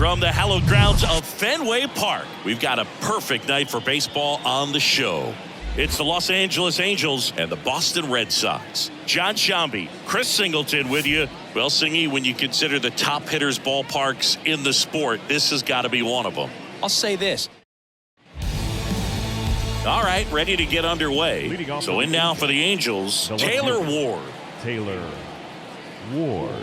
From the hallowed grounds of Fenway Park, we've got a perfect night for baseball on the show. It's the Los Angeles Angels and the Boston Red Sox. John Shambi, Chris Singleton with you. Well, Singy, when you consider the top hitters' ballparks in the sport, this has got to be one of them. I'll say this. All right, ready to get underway. So in now for the Angels, Taylor Ward. Taylor Ward.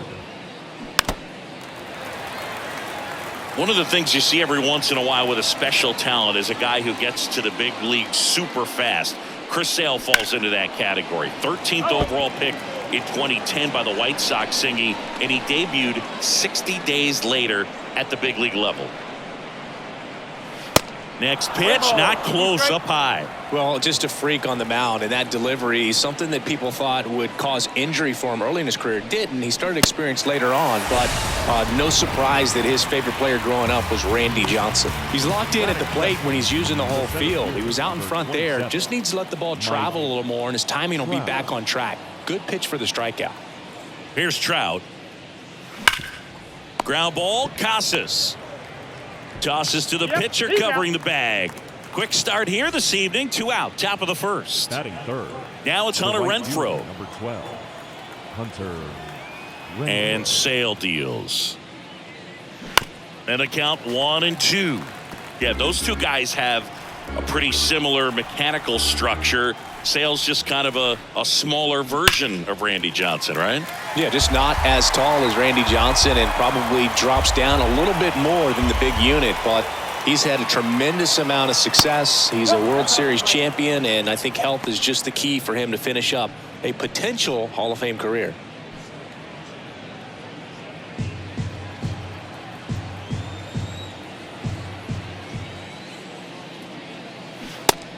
One of the things you see every once in a while with a special talent is a guy who gets to the big league super fast. Chris Sale falls into that category. 13th overall pick in 2010 by the White Sox, Singy, and he debuted 60 days later at the big league level. Next pitch, not close, up high. Well, just a freak on the mound, and that delivery, something that people thought would cause injury for him early in his career, didn't. He started to experience later on, but no surprise that his favorite player growing up was Randy Johnson. He's locked in at the plate when he's using the whole field. He was out in front there, just needs to let the ball travel a little more, and his timing will be back on track. Good pitch for the strikeout. Here's Trout. Ground ball, Casas. Tosses to the pitcher, covering the bag. Quick start here this evening. 2 out, top of the first. Batting third. Now it's Hunter Renfroe. Number 12. Hunter Renfroe. And Sale deals. And a count 1-2. Yeah, those two guys have a pretty similar mechanical structure. Sale's just kind of a smaller version of Randy Johnson, right? Yeah, just not as tall as Randy Johnson and probably drops down a little bit more than the big unit, but he's had a tremendous amount of success. He's a World Series champion, and I think health is just the key for him to finish up a potential Hall of Fame career.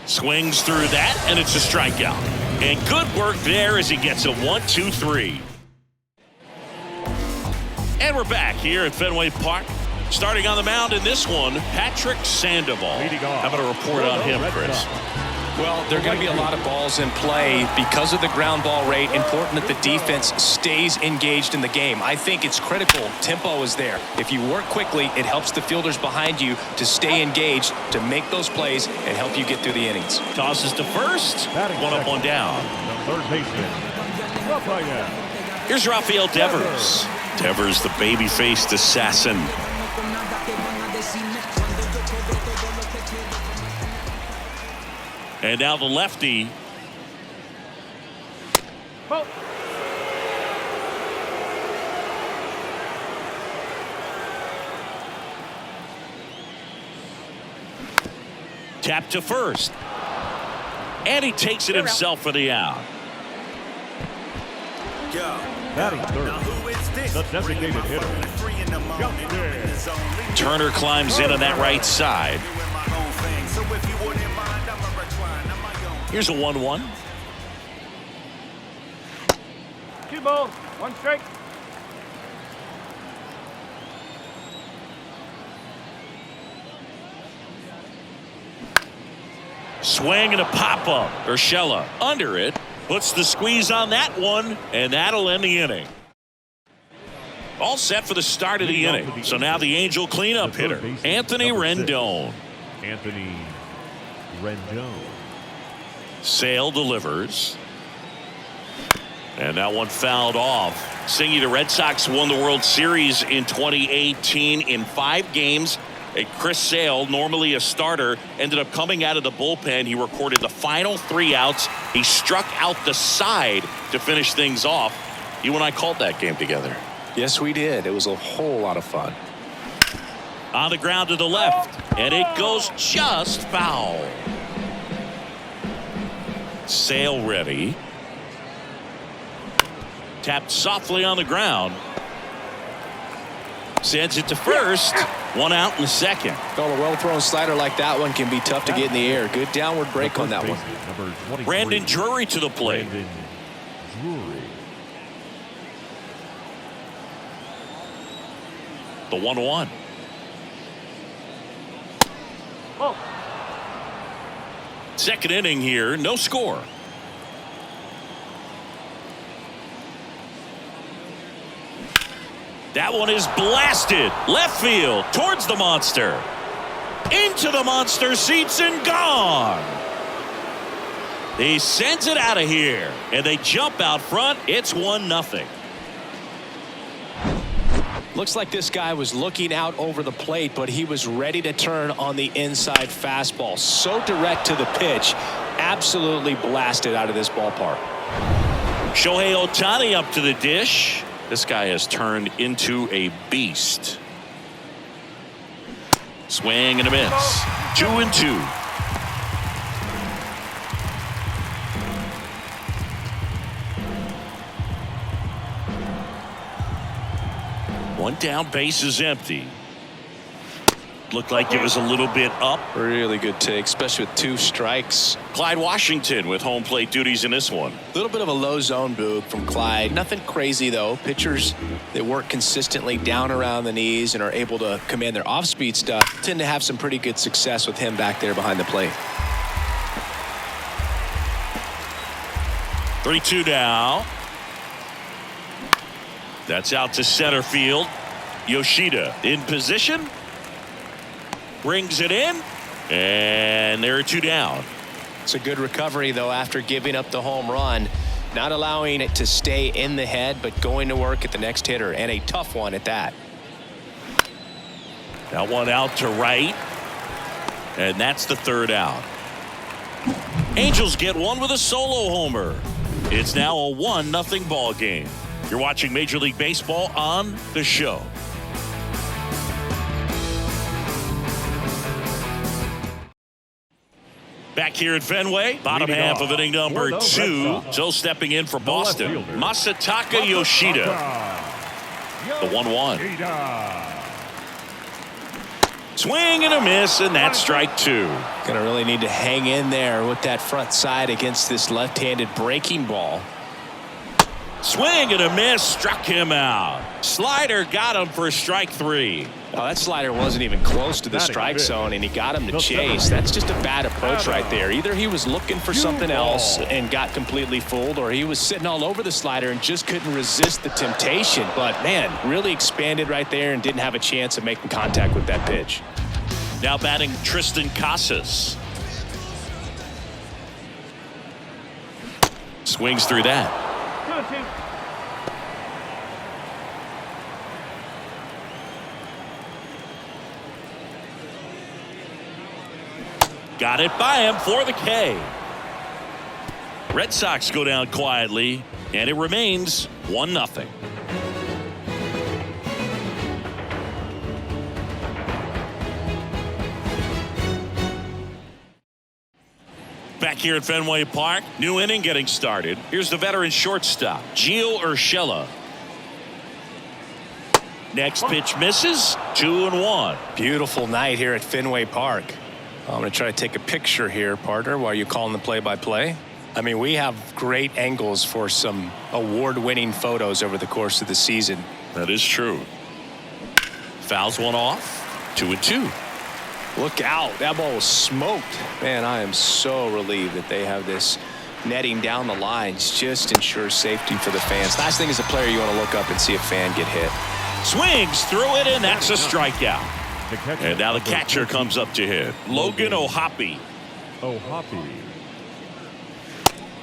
Swings through that, and it's a strikeout. And good work there as he gets a 1-2-3. And we're back here at Fenway Park. Starting on the mound in this one, Patrick Sandoval. How about a report on him, Chris? Well, there are going to be a lot of balls in play because of the ground ball rate. Important that the defense stays engaged in the game. I think it's critical. Tempo is there. If you work quickly, it helps the fielders behind you to stay engaged, to make those plays, and help you get through the innings. Tosses to first. One up, one down. The third baseman. Here's Rafael Devers. Devers, the baby-faced assassin. And now the lefty. Tap to first. And he takes it himself for the out. Batting third. The designated hitter. Turner climbs in on that right side. Here's a 1-1. 2 balls, 1 strike. Swing and a pop-up. Urshela under it. Puts the squeeze on that one, and that'll end the inning. All set for the start of the inning. So now the Angel cleanup hitter, Anthony Rendon. Anthony Rendon. Sale delivers. And that one fouled off. Singy, the Red Sox won the World Series in 2018 in 5 games. And Chris Sale, normally a starter, ended up coming out of the bullpen. He recorded the final 3 outs. He struck out the side to finish things off. You and I called that game together. Yes, we did. It was a whole lot of fun. On the ground to the left, and it goes just foul. Sale ready. Tapped softly on the ground. Sends it to first. 1 out in the second. Well, a well-thrown slider like that one can be tough to get in the air. Good downward break on that one. Brandon Drury to the plate. Brandon Drury. The 1-1. Oh. Second inning here, no score. That one is blasted left field towards the monster. Into the monster seats and gone. He sends it out of here, and they jump out front. It's 1-0. Looks like this guy was looking out over the plate, but he was ready to turn on the inside fastball. So direct to the pitch. Absolutely blasted out of this ballpark. Shohei Ohtani up to the dish. This guy has turned into a beast. Swing and a miss. 2-2. One down, base is empty. Looked like it was a little bit up. Really good take, especially with 2 strikes. Clyde Washington with home plate duties in this one. A little bit of a low zone boog from Clyde. Nothing crazy, though. Pitchers that work consistently down around the knees and are able to command their off-speed stuff tend to have some pretty good success with him back there behind the plate. 3-2 now. That's out to center field. Yoshida in position. Brings it in. And there are 2 down. It's a good recovery, though, after giving up the home run. Not allowing it to stay in the head, but going to work at the next hitter, and a tough one at that. That one out to right. And that's the 3rd out. Angels get one with a solo homer. It's now a 1-0 ball game. You're watching Major League Baseball on The Show. Back here at Fenway, bottom half of inning number 2. So stepping in for Boston, Masataka Yoshida. The 1-1. Swing and a miss, and that's strike 2. Gonna really need to hang in there with that front side against this left-handed breaking ball. Swing and a miss, struck him out. Slider got him for strike 3. Oh, that slider wasn't even close to the strike zone, and he got him to chase. That's just a bad approach right there. Either he was looking for something else and got completely fooled, or he was sitting all over the slider and just couldn't resist the temptation. But, man, really expanded right there and didn't have a chance of making contact with that pitch. Now batting Tristan Casas. Swings through that. 2-2. Got it by him for the K. Red Sox go down quietly, and it remains 1-0. Back here at Fenway Park, new inning getting started. Here's the veteran shortstop, Gio Urshela. Next pitch misses, 2-1. Beautiful night here at Fenway Park. I'm going to try to take a picture here, partner, while you're calling the play-by-play. I mean, we have great angles for some award-winning photos over the course of the season. That is true. Fouls one off, 2-2. Look out. That ball was smoked. Man, I am so relieved that they have this netting down the lines. Just ensures safety for the fans. Last thing as a player, you want to look up and see a fan get hit. Swings through it, and that's a strikeout. And now the catcher comes up to hit. Logan O'Hoppe.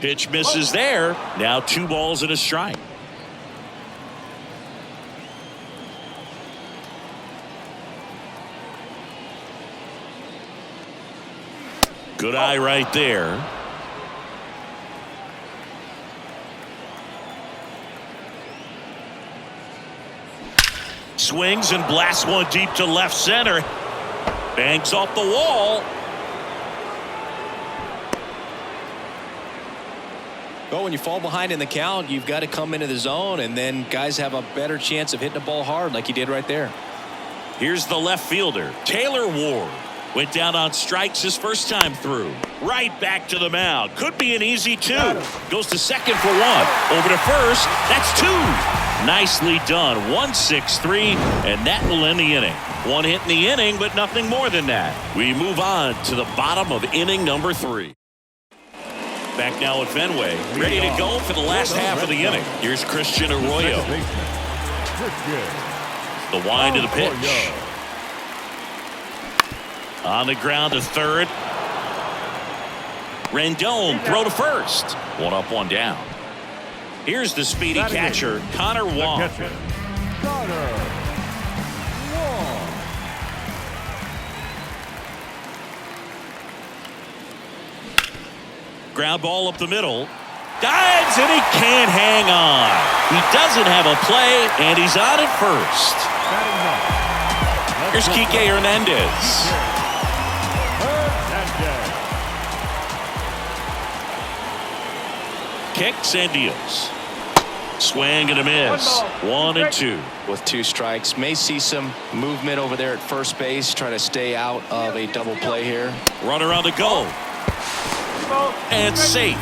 Pitch misses there. Now 2 balls and a strike. Good eye right there. Swings and blasts one deep to left center. Bangs off the wall. Well, when you fall behind in the count, you've got to come into the zone, and then guys have a better chance of hitting the ball hard like he did right there. Here's the left fielder, Taylor Ward. Went down on strikes his first time through. Right back to the mound. Could be an easy 2. Goes to second for 1. Over to first. That's 2. Nicely done. 1-6-3, and that will end the inning. 1 hit in the inning, but nothing more than that. We move on to the bottom of inning number 3. Back now at Fenway. Ready to go for the last half of the inning. Here's Christian Arroyo. The wind of the pitch. On the ground to third. Rendon throw to first. One up, one down. Here's the speedy catcher, Connor Wong. Ground ball up the middle. Dives and he can't hang on. He doesn't have a play and he's on at first. Here's Kike Hernandez. Kicks and deals. Swing and a miss. 1-2. With 2 strikes, may see some movement over there at first base. Try to stay out of a double play here. Runner on the go. And safe.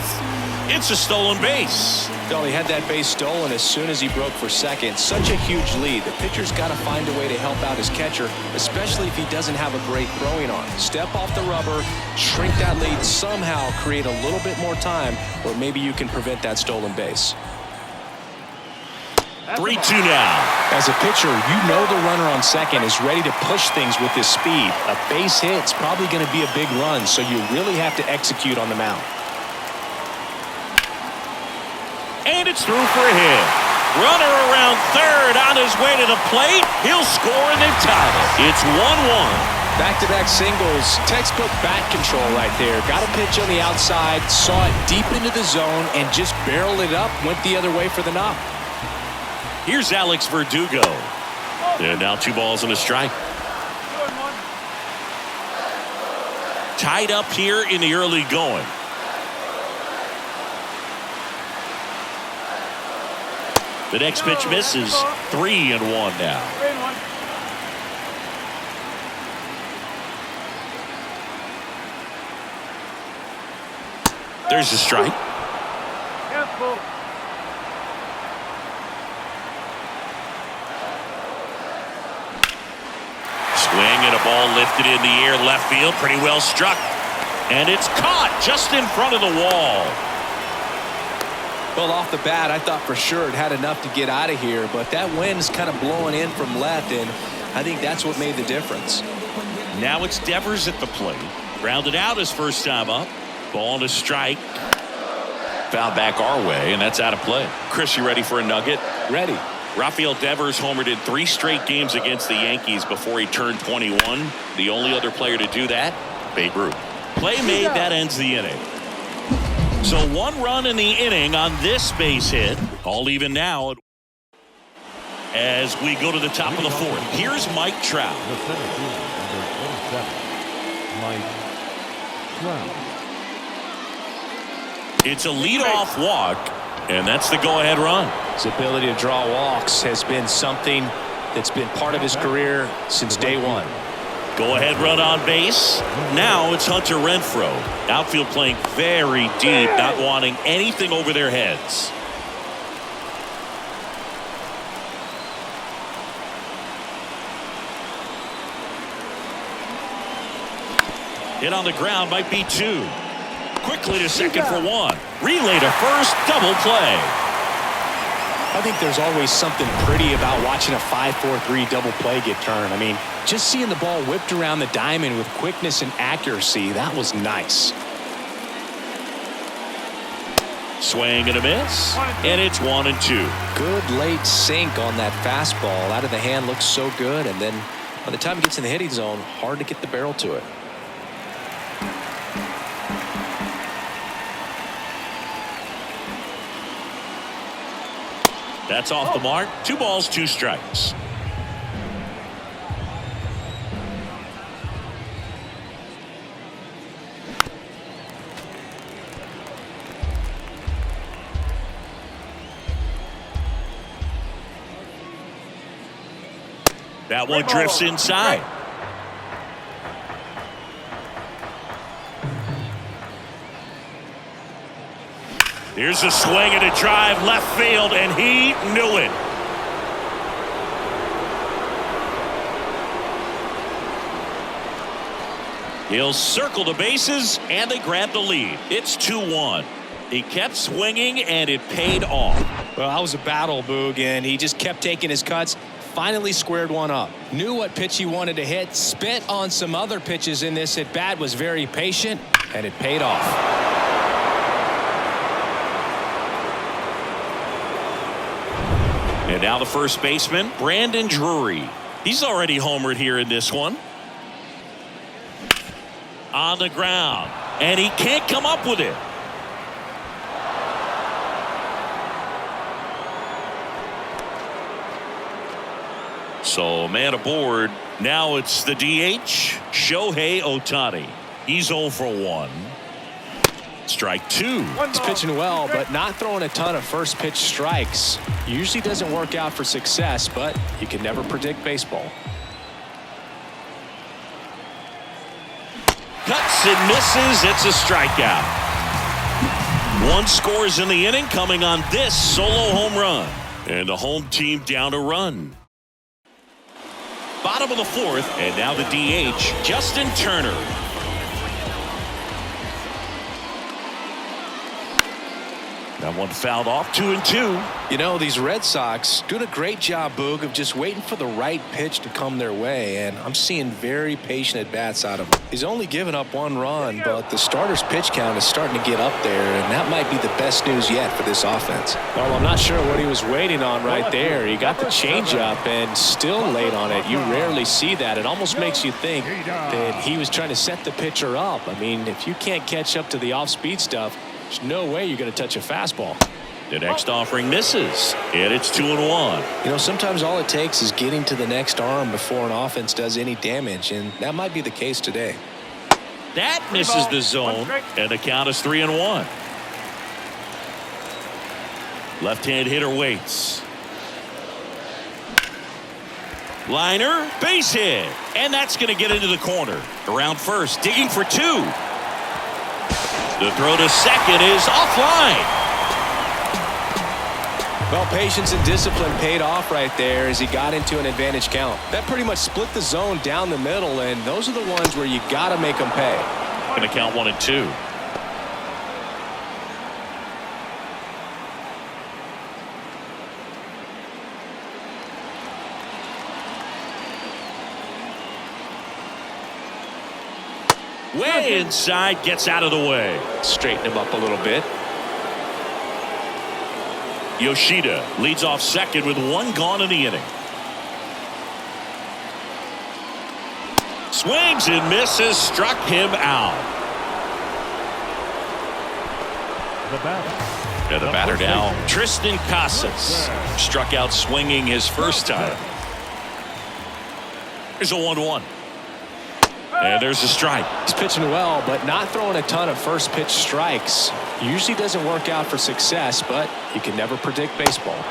It's a stolen base. Well, he had that base stolen as soon as he broke for second. Such a huge lead. The pitcher's got to find a way to help out his catcher, especially if he doesn't have a great throwing arm. Step off the rubber, shrink that lead, somehow create a little bit more time, or maybe you can prevent that stolen base. 3-2 now. As a pitcher, you know the runner on second is ready to push things with his speed. A base hit's probably going to be a big run, so you really have to execute on the mound. And it's through for a hit. Runner around third on his way to the plate. He'll score and they tie it. It's 1-1. Back-to-back singles, textbook bat control right there. Got a pitch on the outside, saw it deep into the zone, and just barreled it up, went the other way for the knock. Here's Alex Verdugo. And now 2 balls and a strike. Tied up here in the early going. The next pitch misses. 3-1 now. There's a strike. Careful. Swing and a ball lifted in the air left field. Pretty well struck. And it's caught just in front of the wall. Well, off the bat, I thought for sure it had enough to get out of here, but that wind's kind of blowing in from left, and I think that's what made the difference. Now it's Devers at the plate. Grounded out his first time up. Ball to strike. Foul back our way, and that's out of play. Chris, you ready for a nugget? Ready. Rafael Devers homered in 3 straight games against the Yankees before he turned 21. The only other player to do that, Babe Ruth. Play made, that ends the inning. So 1 run in the inning on this base hit. All even now as we go to the top of the 4th. Here's Mike Trout. The center fielder, number 27, Mike Trout. It's a leadoff walk, and that's the go-ahead run. His ability to draw walks has been something that's been part of his career since day one. Go-ahead run on base. Now it's Hunter Renfroe. Outfield playing very deep, not wanting anything over their heads. Hit on the ground might be 2. Quickly to second for 1. Relay to first, double play. I think there's always something pretty about watching a 5-4-3 double play get turned. I mean, just seeing the ball whipped around the diamond with quickness and accuracy, that was nice. Swing and a miss, and it's 1-2. Good late sink on that fastball. Out of the hand looks so good, and then by the time it gets in the hitting zone, hard to get the barrel to it. That's off the mark. 2 balls, 2 strikes. That one drifts inside. Here's a swing and a drive left field, and he knew it. He'll circle the bases, and they grab the lead. It's 2-1. He kept swinging, and it paid off. Well, that was a battle, Boog, and he just kept taking his cuts. finally squared one up. Knew what pitch he wanted to hit, spent on some other pitches in this at bat, was very patient, and it paid off. And now the first baseman, Brandon Drury. He's already homered here in this one. On the ground, and he can't come up with it. So man aboard. Now it's the DH, Shohei Ohtani. He's 0 for 1. Strike 2. He's pitching well, but not throwing a ton of first pitch strikes. Usually doesn't work out for success, but you can never predict baseball. Cuts and misses. It's a strikeout. One scores in the inning, coming on this solo home run. And the home team down a run. Bottom of the 4th, and now the DH, Justin Turner. That one fouled off, 2-2. You know, these Red Sox doing a great job, Boog, of just waiting for the right pitch to come their way, and I'm seeing very patient at-bats out of him. He's only given up 1 run, but the starter's pitch count is starting to get up there, and that might be the best news yet for this offense. Well, I'm not sure what he was waiting on right there. He got the changeup and still late on it. You rarely see that. It almost makes you think that he was trying to set the pitcher up. I mean, if you can't catch up to the off-speed stuff, there's no way you're going to touch a fastball. The next offering misses, and it's 2-1. You know, sometimes all it takes is getting to the next arm before an offense does any damage, and that might be the case today. That misses the zone, and the count is 3-1. Left-hand hitter waits. Liner, base hit, and that's going to get into the corner. Around first, digging for 2. The throw to second is offline. Well, patience and discipline paid off right there as he got into an advantage count. That pretty much split the zone down the middle, and those are the ones where you got to make them pay. Going to count 1-2. Way inside, gets out of the way. Straighten him up a little bit. Yoshida leads off second with 1 gone in the inning. Swings and misses, struck him out. The batter. And the batter now, Tristan Casas. Struck out swinging his first time. Here's a 1-1. And there's a strike. He's pitching well, but not throwing a ton of first pitch strikes. Usually doesn't work out for success, but you can never predict baseball.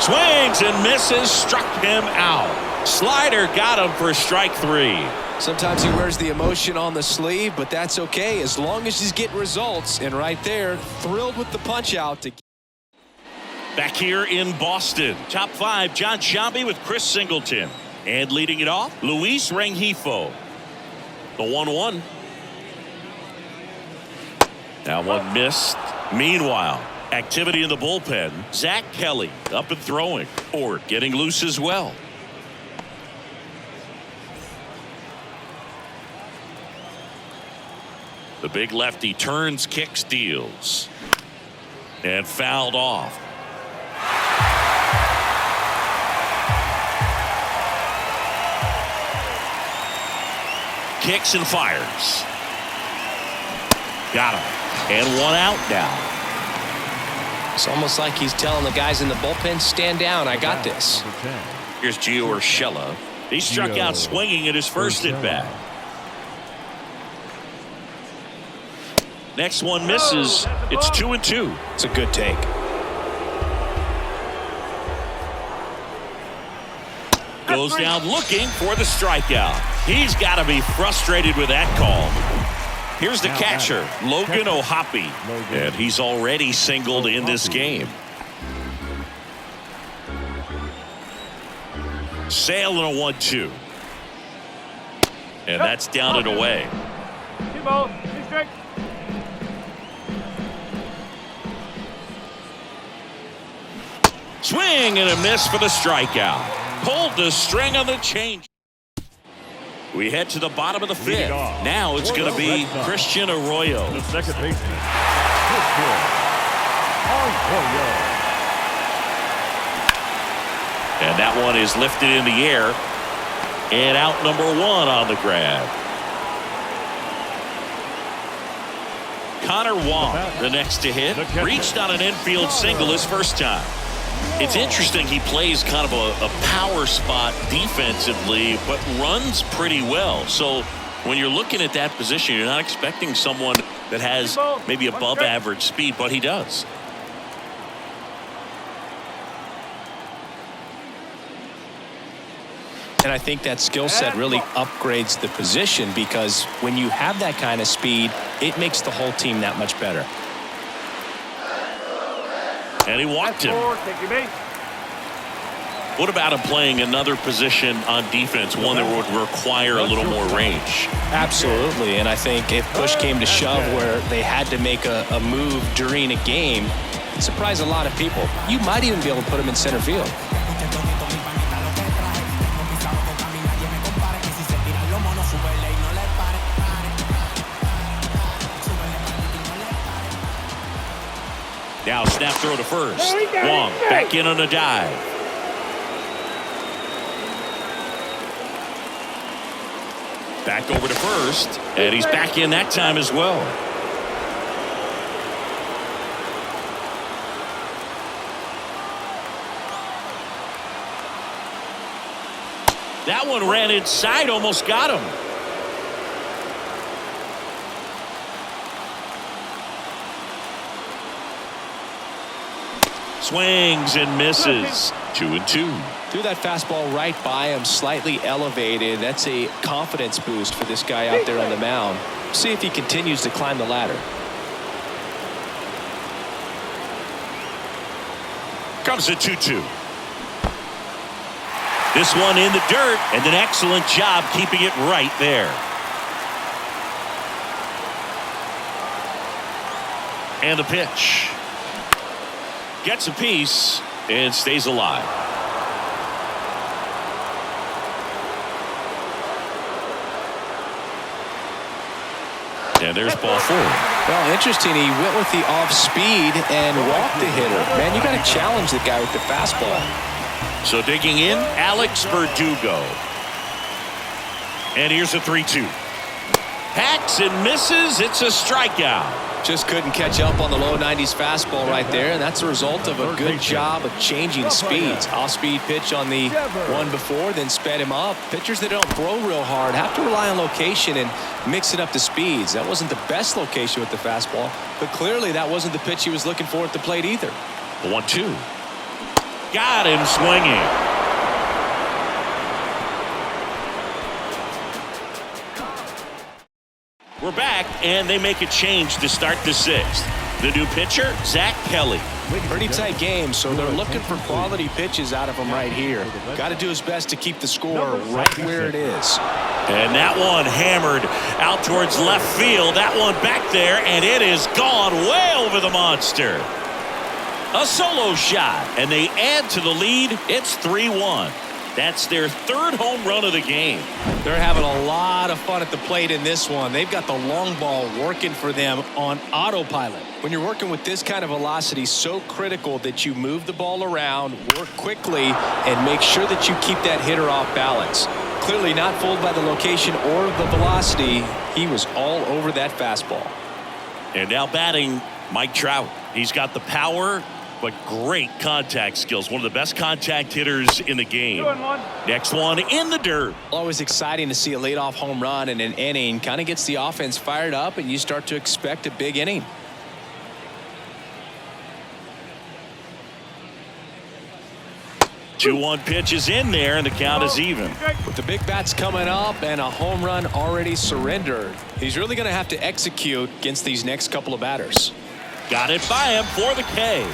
Swings and misses, struck him out. Slider got him for strike 3. Sometimes he wears the emotion on the sleeve, but that's okay as long as he's getting results. And right there, thrilled with the punch out. Back here in Boston, top 5, John Sciambi with Chris Singleton. And leading it off, Luis Rengifo. The 1-1. Now one missed. Meanwhile, activity in the bullpen. Zach Kelly up and throwing, or getting loose as well. The big lefty turns, kicks, deals, and fouled off. Kicks and fires. Got him. And 1 out now. It's almost like he's telling the guys in the bullpen, stand down, I got this. Here's Gio Urshela. He struck out swinging at his first at bat. Next one misses. It's 2-2. It's a good take. Goes down looking for the strikeout. He's got to be frustrated with that call. Here's the catcher, Logan O'Hoppe, and he's already singled in this game. Sale and a 1-2. And that's down and away. Swing and a miss for the strikeout. pulled the string on the change. We head to the bottom of the fifth. Now it's going to be Christian Arroyo. The second baseman, Christian Arroyo. And that one is lifted in the air. And out number one on the grab. Connor Wong, the next to hit, reached on an infield single his first time. It's interesting he plays kind of a power spot defensively, but runs pretty well. So when you're looking at that position, you're not expecting someone that has maybe above average speed, but he does. And I think that skill set really upgrades the position, because when you have that kind of speed, it makes the whole team that much better. And he walked him. What about him playing another position on defense, one that would require a little more range? Absolutely. And I think if push came to shove where they had to make a move during a game, it surprised a lot of people. You might even be able to put him in center field. Now snap throw to first. Wong back in on a dive. Back over to first, and he's back in that time as well. That one ran inside, almost got him. Swings and misses. 2-2. Threw that fastball right by him, slightly elevated. That's a confidence boost for this guy out there on the mound. See if he continues to climb the ladder. Comes a 2-2. This one in the dirt, and an excellent job keeping it right there. And the pitch. Gets a piece and stays alive. And there's ball four. Well, interesting. He went with the off speed and walked the hitter. Man, you got to challenge the guy with the fastball. So digging in, Alex Verdugo. And here's a 3-2. Hacks and misses. It's a strikeout. Just couldn't catch up on the low 90s fastball right there, and that's a result of a good job of changing speeds. Off-speed pitch on the one before, then sped him up. Pitchers that don't throw real hard have to rely on location and mix it up to speeds. That wasn't the best location with the fastball, but clearly that wasn't the pitch he was looking for at the plate either. The 1-2. Got him swinging. We're back, and they make a change to start the sixth. The new pitcher, Zach Kelly. Pretty tight game, so they're looking for quality pitches out of him right here. Got to do his best to keep the score right where it is. And that one hammered out towards left field. That one back there, and it is gone way over the monster. A solo shot, and they add to the lead. It's 3-1. That's their third home run of the game. They're having a lot of fun at the plate in this one. They've got the long ball working for them on autopilot. When you're working with this kind of velocity, so critical that you move the ball around, work quickly, and make sure that you keep that hitter off balance. Clearly not fooled by the location or the velocity. He was all over that fastball. And now batting, Mike Trout. He's got the power, but great contact skills. One of the best contact hitters in the game. Next one in the dirt. Always exciting to see a leadoff home run in an inning. Kind of gets the offense fired up, and you start to expect a big inning. Two 2-1 pitch is in there, and the count is even. With the big bats coming up and a home run already surrendered, he's really going to have to execute against these next couple of batters. Got it by him for the K.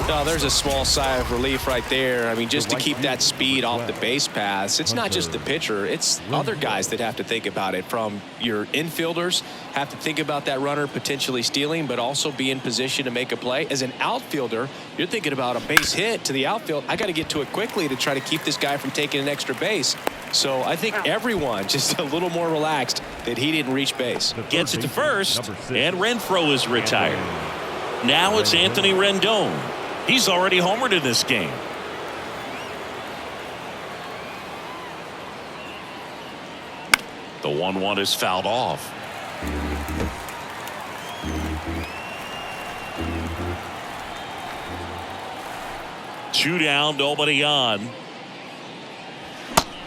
No, there's a small sigh of relief right there. I mean, just to keep that speed off the base paths, it's not just the pitcher, it's other guys that have to think about it. From your infielders have to think about that runner potentially stealing, but also be in position to make a play. As an outfielder, you're thinking about a base hit to the outfield. I got to get to it quickly to try to keep this guy from taking an extra base. So I think everyone just a little more relaxed that he didn't reach base. Gets it to first, and Renfroe is retired. Now it's Anthony Rendon. He's already homered in this game. The 1-1 is fouled off. Two down, nobody on.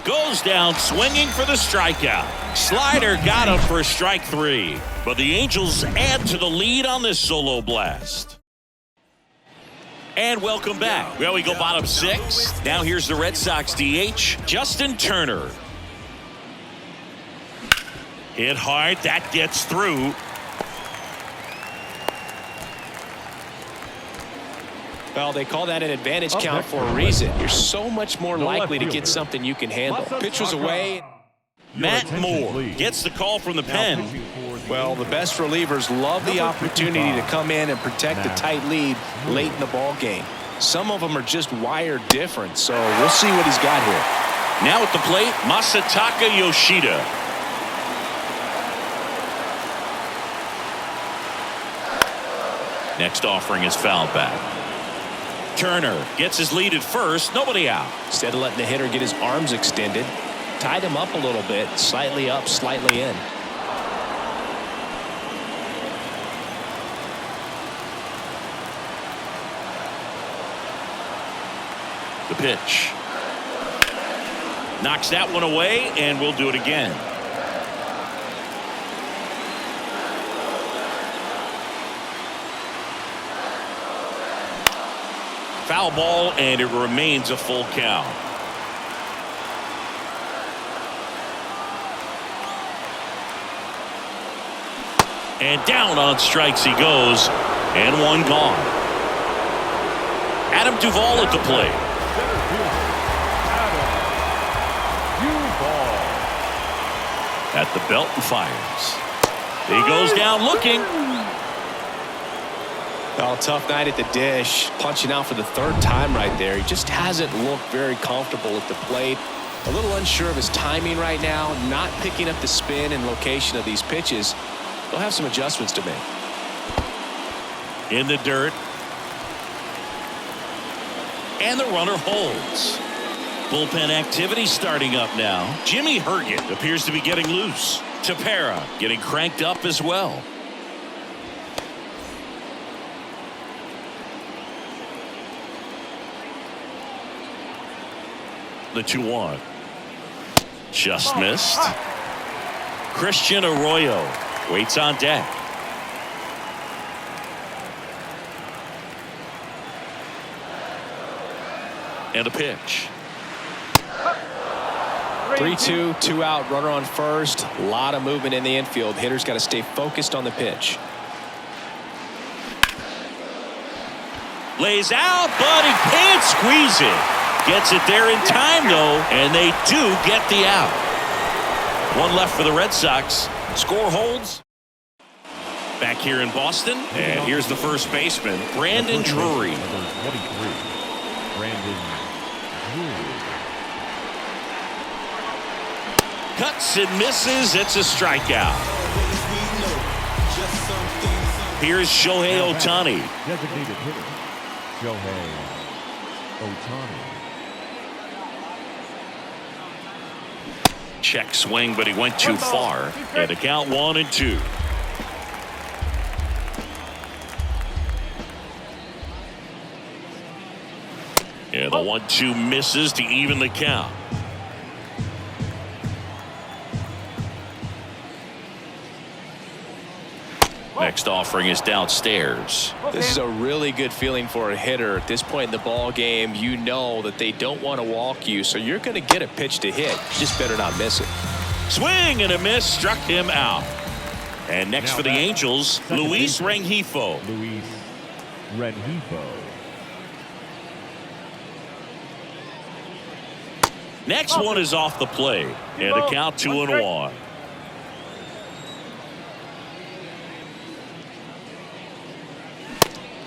Goes down swinging for the strikeout. Slider got him for strike three. But the Angels add to the lead on this solo blast. And welcome back. Well, we go bottom six. Now here's the Red Sox DH, Justin Turner. Hit hard. That gets through. Well, they call that an advantage count for a reason. You're so much more likely to get something you can handle. Pitch was away. Matt Moore gets the call from the pen. Well, the best relievers love the opportunity to come in and protect the tight lead late in the ball game. Some of them are just wired different, so we'll see what he's got here. Now at the plate, Masataka Yoshida. Next offering is fouled back. Turner gets his lead at first, nobody out. Instead of letting the hitter get his arms extended, tied him up a little bit, slightly up, slightly in. The pitch. Knocks that one away, and we'll do it again. Foul ball, and it remains a full count. And down on strikes he goes, and one gone. Adam Duvall at the plate. At the belt and fires. He goes down looking. Oh, tough night at the dish. Punching out for the third time right there. He just hasn't looked very comfortable at the plate. A little unsure of his timing right now. Not picking up the spin and location of these pitches. They'll have some adjustments to make. In the dirt. And the runner holds. Bullpen activity starting up now. Jimmy Herget appears to be getting loose. Tepera getting cranked up as well. The 2-1. Just missed. Christian Arroyo waits on deck. And a pitch. 3-2, 2 out, runner on first. A lot of movement in the infield. Hitter's got to stay focused on the pitch. Lays out, but he can't squeeze it. Gets it there in time, though, and they do get the out. One left for the Red Sox. Score holds. Back here in Boston, and here's the first baseman, Brandon Drury. Cuts and misses. It's a strikeout. Here's Shohei Ohtani. Designated hitter, Shohei Ohtani. Check swing, but he went too far. And the count 1-2. And the 1-2 misses to even the count. Next offering is downstairs. This is a really good feeling for a hitter at this point in the ball game. You know that they don't want to walk you, so you're going to get a pitch to hit. Just better not miss it. Swing and a miss, struck him out. And next for the Angels, Luis Rengifo. Luis Rengifo. Next one is off the plate, and a count 2-1.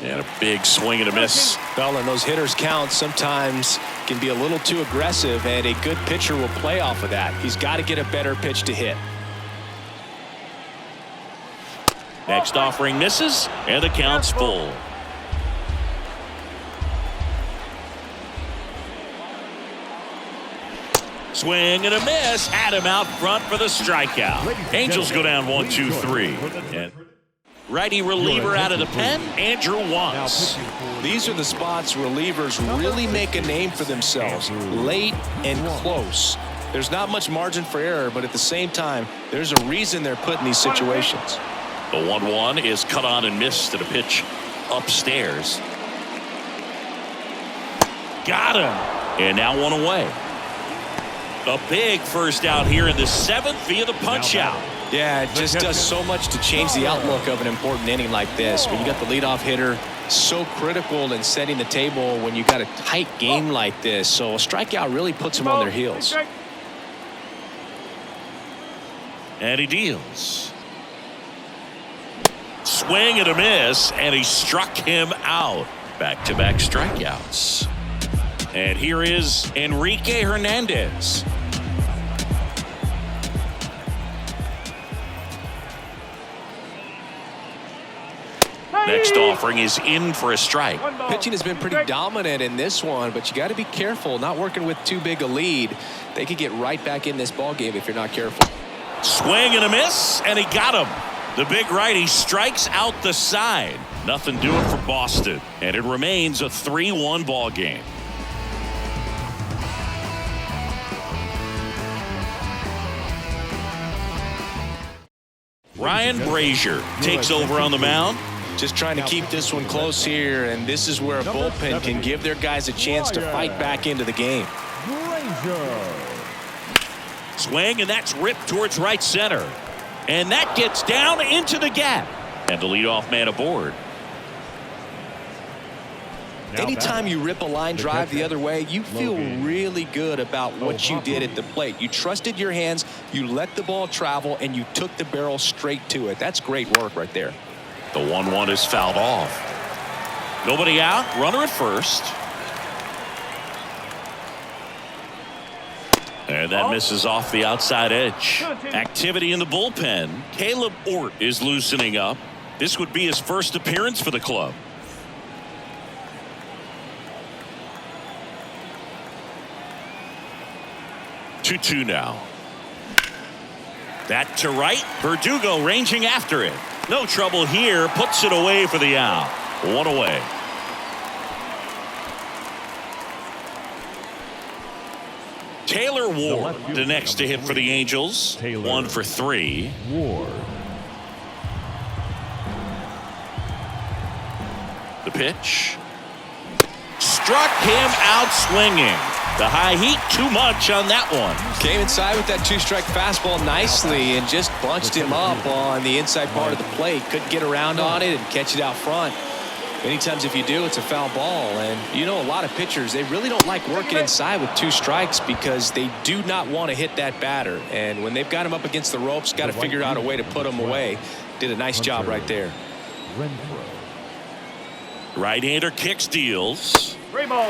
And a big swing and a miss. Well, and those hitters count sometimes can be a little too aggressive, and a good pitcher will play off of that. He's got to get a better pitch to hit. Next offering misses, and the count's full. Swing and a miss. Had him out front for the strikeout. Angels go down 1-2-3. And righty reliever out of the pen, Andrew Wants. These are the spots relievers really make a name for themselves, late and close. There's not much margin for error, but at the same time, there's a reason they're put in these situations. The 1-1 is cut on and missed at a pitch upstairs. Got him. And now one away. A big first out here in the 7th via the punch out. Yeah, it just does so much to change the outlook of an important inning like this. When you got the leadoff hitter, so critical in setting the table when you got a tight game like this. So a strikeout really puts them on their heels. And he deals. Swing and a miss, and he struck him out. Back-to-back strikeouts. And here is Enrique Hernandez. Next offering is in for a strike. Pitching has been pretty dominant in this one, but you got to be careful not working with too big a lead. They could get right back in this ball game if you're not careful. Swing and a miss, and he got him. The big righty strikes out the side. Nothing doing for Boston, and it remains a 3-1 ball game. Ryan Brazier takes over on the mound. Just trying to keep this one close here, and this is where a bullpen can give their guys a chance to fight back into the game. Swing, and that's ripped towards right center. And that gets down into the gap. And the leadoff man aboard. Anytime you rip a line drive the other way, you feel really good about what you did at the plate. You trusted your hands, you let the ball travel, and you took the barrel straight to it. That's great work right there. The 1-1 is fouled off. Nobody out, runner at first. And that misses off the outside edge. Activity in the bullpen. Caleb Ort is loosening up. This would be his first appearance for the club. Two now. That to right. Verdugo ranging after it. No trouble here. Puts it away for the out. One away. Taylor Ward, the next to hit for the Angels. 1 for 3. Ward. The pitch. Struck him out swinging. The high heat, too much on that one. Came inside with that two-strike fastball nicely and just bunched him up on the inside part of the plate. Couldn't get around on it and catch it out front. Many times if you do, it's a foul ball. And you know, a lot of pitchers, they really don't like working inside with 2 strikes because they do not want to hit that batter. And when they've got him up against the ropes, got to figure out a way to put him away. Did a nice job right there. Right-hander kicks, deals.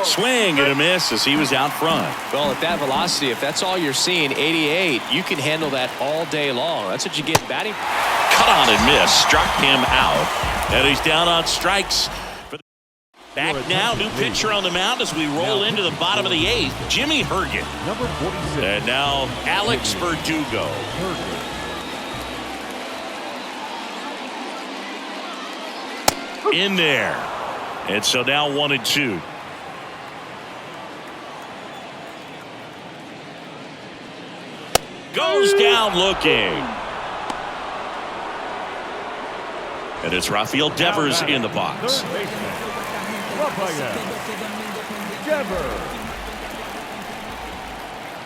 Swing and a miss as he was out front. Well, at that velocity, if that's all you're seeing, 88, you can handle that all day long. That's what you get batting. Cut on and miss. Struck him out. And he's down on strikes. Back now, new pitcher on the mound as we roll into the bottom of the 8th. Jimmy Herget. Number 46. And now Alex Verdugo. In there. And so now 1-2. Goes down looking. And it's Rafael Devers in the box.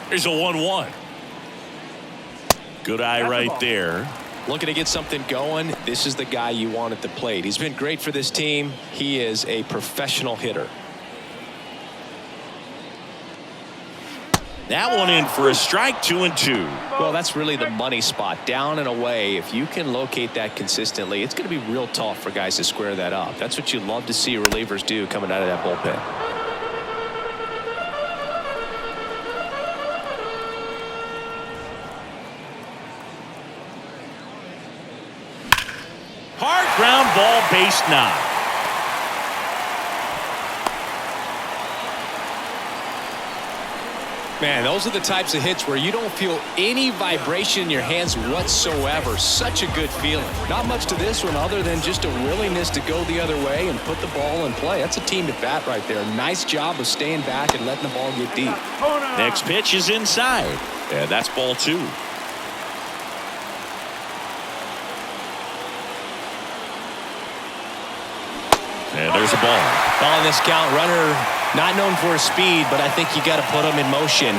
Here's a 1-1. Good eye right there. Looking to get something going. This is the guy you want at the plate. He's been great for this team. He is a professional hitter. That one in for a strike, 2-2. Well, that's really the money spot, down and away. If you can locate that consistently, it's going to be real tough for guys to square that up. That's what you love to see relievers do coming out of that bullpen. Hard ground ball, base knock. Man, those are the types of hits where you don't feel any vibration in your hands whatsoever. Such a good feeling. Not much to this one other than just a willingness to go the other way and put the ball in play. That's a team at bat right there. Nice job of staying back and letting the ball get deep. Next pitch is inside. And that's ball 2. And there's a ball. On this count, runner not known for his speed, but I think you got to put him in motion.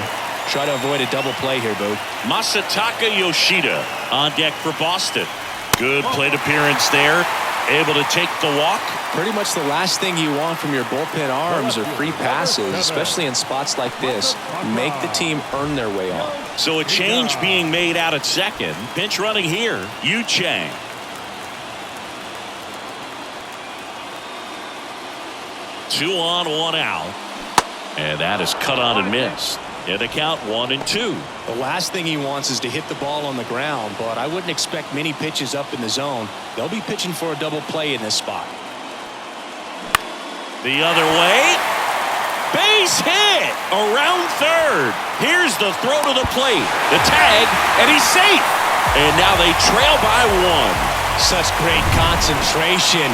Try to avoid a double play here, Boo. Masataka Yoshida on deck for Boston. Good plate appearance there. Able to take the walk. Pretty much the last thing you want from your bullpen arms are free passes, especially in spots like this. Make the team earn their way on. So a change being made out at second. Pinch running here, Yu Chang. Two on, one out. And that is cut on and missed. And the count 1-2. The last thing he wants is to hit the ball on the ground, but I wouldn't expect many pitches up in the zone. They'll be pitching for a double play in this spot. The other way. Base hit around third. Here's the throw to the plate. The tag, and he's safe. And now they trail by 1. Such great concentration.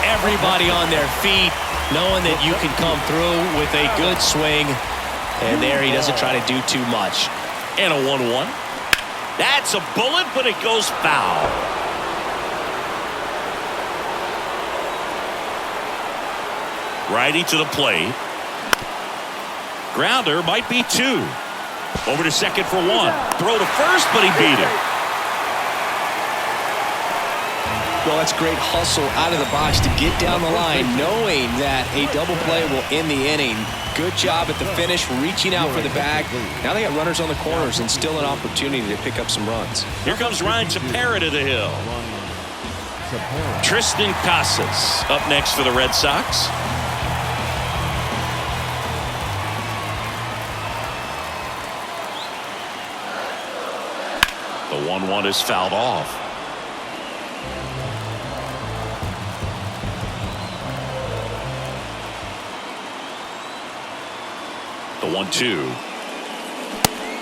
Everybody on their feet, knowing that you can come through with a good swing. And there he doesn't try to do too much. And a 1-1. That's a bullet, but it goes foul. Righty to the plate. Grounder might be 2. Over to second for 1. Throw to first, but he beat it. Well, that's great hustle out of the box to get down the line, knowing that a double play will end the inning. Good job at the finish, reaching out for the bag. Now they got runners on the corners and still an opportunity to pick up some runs. Here comes Ryan Tepera to the hill. Tristan Casas up next for the Red Sox. The 1-1 is fouled off. The 1-2.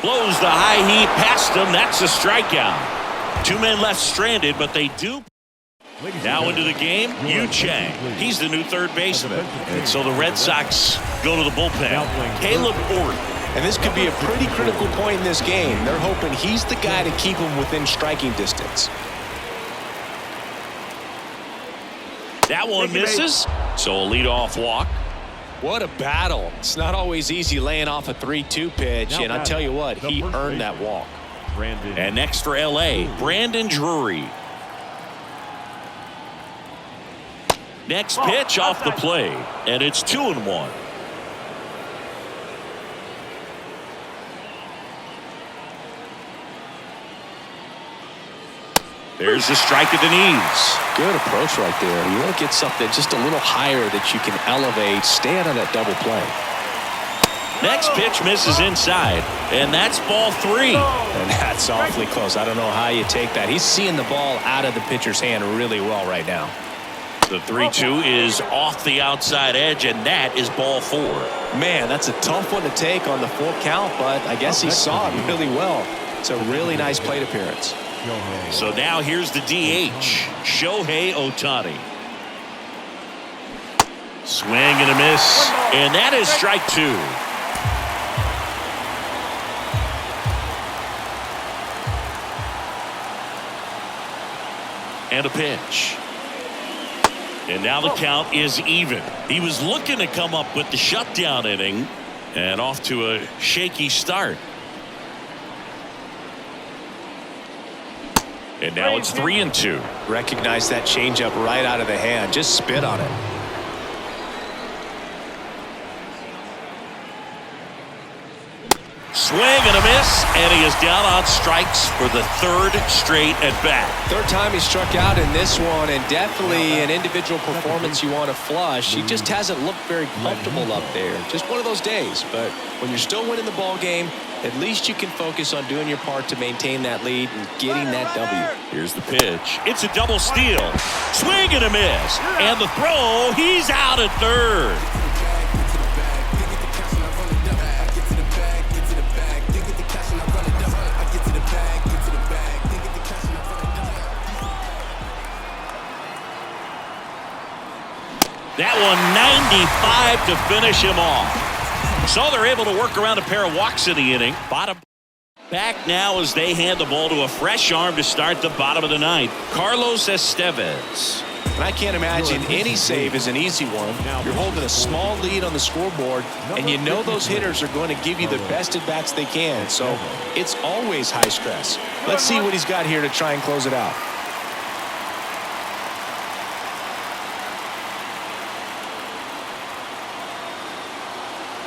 Blows the high heat past him. That's a strikeout. 2 men left stranded, but they do. Now into the game, Yu Chang. He's the new third baseman. And so the Red Sox go to the bullpen. Caleb Orton. And this could be a pretty critical point in this game. They're hoping he's the guy to keep them within striking distance. That one misses. So a leadoff walk. What a battle. It's not always easy laying off a 3-2 pitch, and I tell you what, he earned that walk. And next for LA, Brandon Drury. Next pitch off the play, and it's 2-1. There's the strike at the knees. Good approach right there. You want to get something just a little higher that you can elevate. Stay out of that double play. Next pitch misses inside, and that's ball 3. And that's awfully close. I don't know how you take that. He's seeing the ball out of the pitcher's hand really well right now. The 3-2 is off the outside edge, and that is ball 4. Man, that's a tough one to take on the full count, but I guess he saw it really well. It's a really nice plate appearance. So now here's the DH, Shohei Ohtani. Swing and a miss, and that is strike 2. And a pitch. And now the count is even. He was looking to come up with the shutdown inning, and off to a shaky start. And now it's 3-2. Recognize that changeup right out of the hand. Just spit on it. Swing and a miss, and he is down on strikes for the third straight at bat. Third time he struck out in this one, and definitely an individual performance you want to flush. He just hasn't looked very comfortable up there. Just one of those days. But when you're still winning the ball game, at least you can focus on doing your part to maintain that lead and getting that W. Here's the pitch. It's a double steal. Swing and a miss. And the throw, he's out at third. That one 95 to finish him off. So they're able to work around a pair of walks in the inning. Bottom back now as they hand the ball to a fresh arm to start the bottom of the ninth. Carlos Estevez. And I can't imagine any save is an easy one. You're holding a small lead on the scoreboard, and you know those hitters are going to give you the best at-bats they can. So it's always high stress. Let's see what he's got here to try and close it out.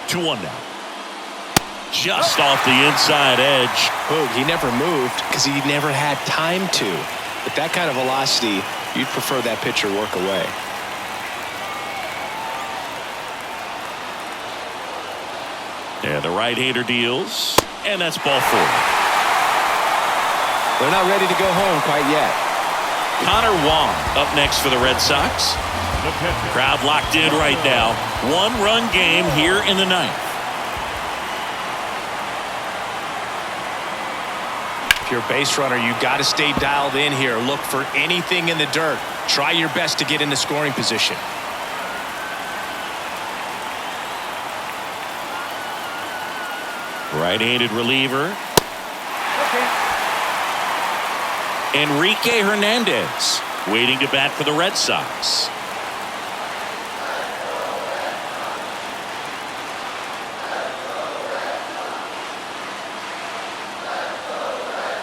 2-1 now. Just off the inside edge. Boog, he never moved because he never had time to. But that kind of velocity, you'd prefer that pitcher work away. And the right-hander deals. And that's ball 4. They're not ready to go home quite yet. Connor Wong up next for the Red Sox. Crowd locked in right now. One-run game here in the ninth. If you're a base runner, you got to stay dialed in here. Look for anything in the dirt. Try your best to get in the scoring position. Right-handed reliever. Enrique Hernandez waiting to bat for the Red Sox.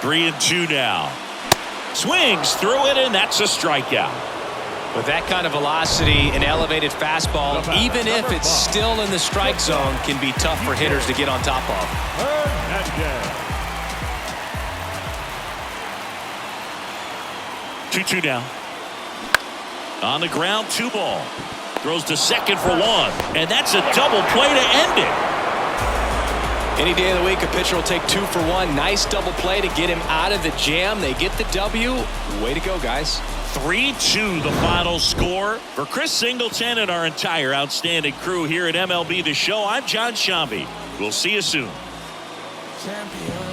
Three and 2 now. Swings through it, and that's a strikeout. With that kind of velocity, an elevated fastball, even if it's still in the strike zone, can be tough for hitters to get on top of. 2-2 now. On the ground, 2 ball. Throws to second for 1, and that's a double play to end it. Any day of the week, a pitcher will take 2 for 1. Nice double play to get him out of the jam. They get the W. Way to go, guys. 3-2 the final score. For Chris Singleton and our entire outstanding crew here at MLB The Show, I'm John Shambi. We'll see you soon. Champion.